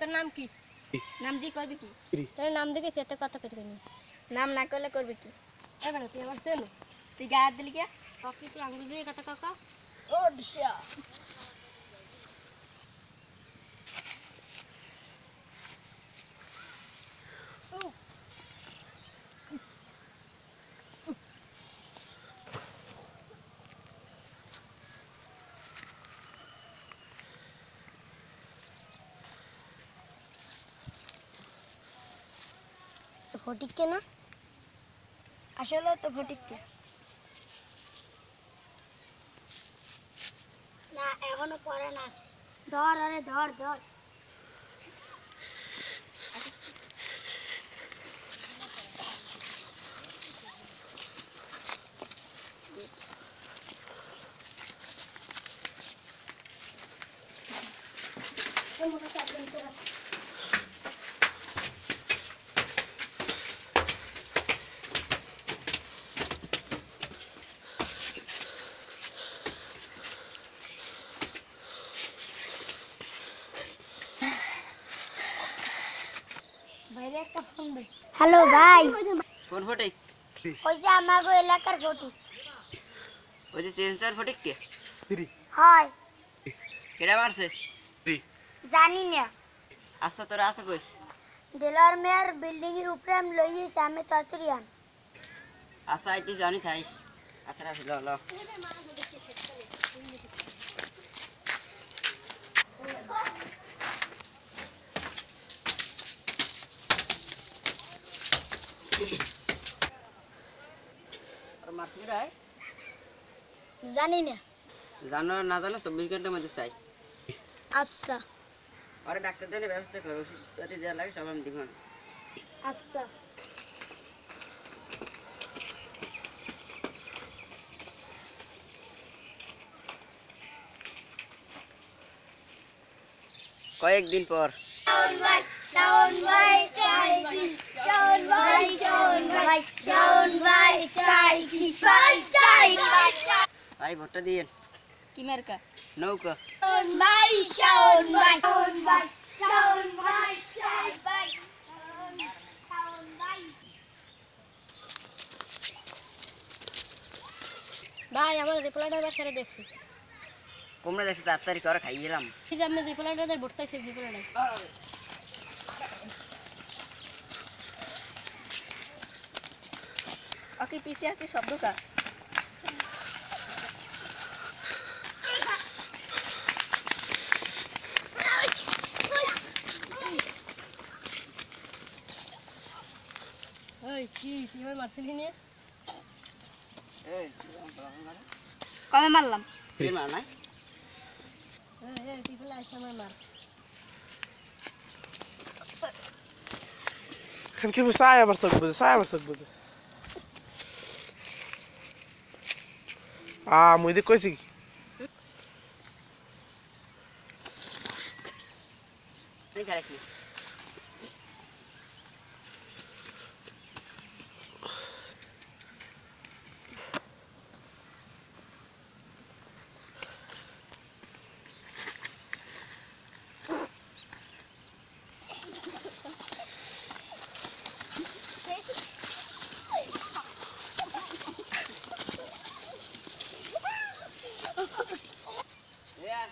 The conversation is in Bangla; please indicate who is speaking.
Speaker 1: তোর নাম কি? নাম দিয়ে করবি কি? তোর নাম দেখে সেটা কথা কেটে নি। নাম না করলে করবি কি? এবারে তুই আমার চেনো, তুই গায়ে হাত দিলি কে? কাকি তুই আঙ্গুল দিয়ে কথা কাকা। ও ডিশা ফটিককে না, আসলে তো ফটিককে না, এখনো পরে না আছে। ধর আরে ধর ধর। হ্যালো ভাই,
Speaker 2: কোন ফটিক?
Speaker 1: ওই যে আমাগো এলাকার ফটিক।
Speaker 2: ওই যে সেন্সার ফটিক কে?
Speaker 1: হয়
Speaker 2: কেডা মারছে?
Speaker 1: জানি না।
Speaker 2: আচ্ছা তোরা আসো কই?
Speaker 1: দেলার মেয়ার বিল্ডিং এর উপরে আমি লইয়েছি, আমি তরতরিয়ান।
Speaker 2: আচ্ছা আইতি জানি থাইস। আচ্ছা রাখি ল ল। আর মারছে কেডা?
Speaker 1: জানি না।
Speaker 2: জানো না জানো 24 ঘন্টার মধ্যে চাই।
Speaker 1: আচ্ছা
Speaker 2: আরে ডাক্তার দেনে ব্যবস্থা করো, ওষুধ পাতি যা লাগে সব আমি দিব।
Speaker 1: আচ্ছা।
Speaker 2: কয়েকদিন পর
Speaker 1: শাওন ভাই চাই কি, শাওন ভাই চাই কি, চাই।
Speaker 2: ভাই ভোটটা দিয়েন।
Speaker 1: কি মার্কা?
Speaker 2: নৌকা।
Speaker 1: শাওন ভাই চাই ভাই। ভাই আমার রিপ্লাইটা ছেড়ে দেখছি।
Speaker 2: তোমরা দেখছি তাড়াতাড়ি করে খাইয়েলাম।
Speaker 1: ঠিক আছে, আমি রিপ্লাইটা ভোট চাইছি রিপ্লাইটা। ওকে পিছে আছে শব্দটা। ওই কি সিমার মারছিলি নি?
Speaker 2: এই
Speaker 1: কবে মারলাম?
Speaker 2: ফির মার নাই।
Speaker 1: এই তুই বলে আইসা আমার মার।
Speaker 3: Sen kimi sağa basık budu, sağa basık budu. Muide köysi ki.
Speaker 2: তুই খারাপ কি? Yeah.